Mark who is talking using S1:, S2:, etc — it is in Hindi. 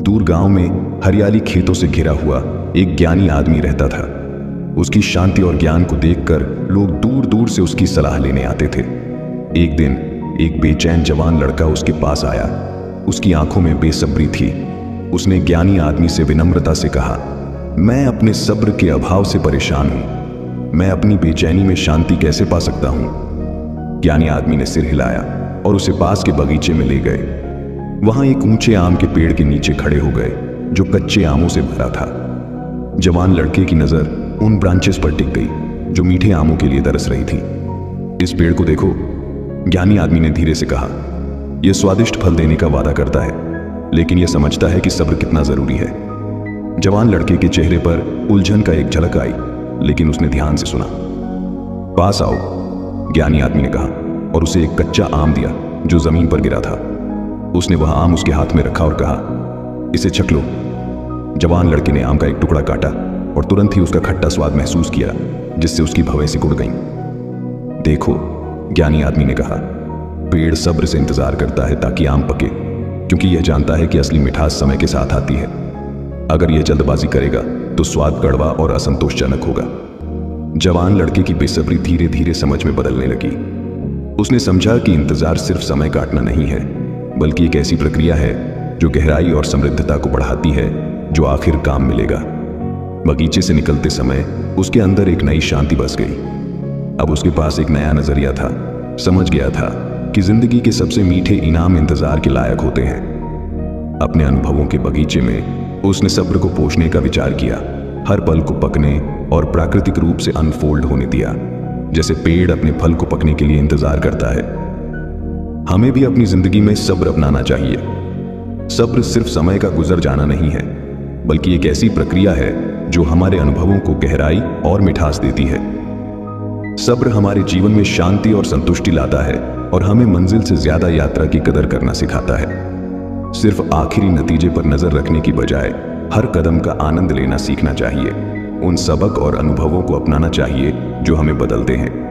S1: दूर गांव में हरियाली खेतों से घिरा हुआ एक ज्ञानी आदमी रहता था। उसकी शांति और ज्ञान को देखकर लोग दूर दूर से उसकी सलाह लेने आते थे। एक दिन एक बेचैन जवान लड़का उसके पास आया। उसकी आंखों में बेसब्री थी। उसने ज्ञानी आदमी से विनम्रता से कहा, मैं अपने सब्र के अभाव से परेशान हूं। मैं अपनी बेचैनी में शांति कैसे पा सकता हूं? ज्ञानी आदमी ने सिर हिलाया और उसे पास के बगीचे में ले गए। वहां एक ऊंचे आम के पेड़ के नीचे खड़े हो गए जो कच्चे आमों से भरा था। जवान लड़के की नजर उन ब्रांचेस पर टिक गई जो मीठे आमों के लिए तरस रही थी। इस पेड़ को देखो, ज्ञानी आदमी ने धीरे से कहा। यह स्वादिष्ट फल देने का वादा करता है, लेकिन यह समझता है कि सब्र कितना जरूरी है। जवान लड़के के चेहरे पर उलझन का एक झलक आई, लेकिन उसने ध्यान से सुना। पास आओ, ज्ञानी आदमी ने कहा और उसे एक कच्चा आम दिया जो जमीन पर गिरा था। उसने वह आम उसके हाथ में रखा और कहा, इसे चख लो। जवान लड़के ने आम का एक टुकड़ा काटा और तुरंत ही उसका खट्टा स्वाद महसूस किया, जिससे उसकी भवें सिकुड़ गईं। देखो, ज्ञानी आदमी ने कहा, पेड़ सब्र से इंतजार करता है ताकि आम पके, क्योंकि यह जानता है कि असली मिठास समय के साथ आती है। अगर यह जल्दबाजी करेगा तो स्वाद कड़वा और असंतोषजनक होगा। जवान लड़के की बेसब्री धीरे धीरे समझ में बदलने लगी। उसने समझा कि इंतजार सिर्फ समय काटना नहीं है, बल्कि एक ऐसी प्रक्रिया है जो गहराई और समृद्धता को बढ़ाती है, जो आखिर काम मिलेगा। बगीचे से निकलते समय उसके अंदर एक नई शांति बस गई। अब उसके पास एक नया नजरिया था। समझ गया था कि जिंदगी के सबसे मीठे इनाम इंतजार के लायक होते हैं। अपने अनुभवों के बगीचे में उसने सब्र को पोषने का विचार किया, हर पल को पकने और प्राकृतिक रूप से अनफोल्ड होने दिया, जैसे पेड़ अपने फल को पकने के लिए इंतजार करता है। हमें भी अपनी जिंदगी में सब्र अपनाना चाहिए। सब्र सिर्फ समय का गुजर जाना नहीं है, बल्कि एक ऐसी प्रक्रिया है जो हमारे अनुभवों को गहराई और मिठास देती है। सब्र हमारे जीवन में शांति और संतुष्टि लाता है और हमें मंजिल से ज्यादा यात्रा की कदर करना सिखाता है। सिर्फ आखिरी नतीजे पर नजर रखने की बजाय हर कदम का आनंद लेना सीखना चाहिए। उन सबक और अनुभवों को अपनाना चाहिए जो हमें बदलते हैं।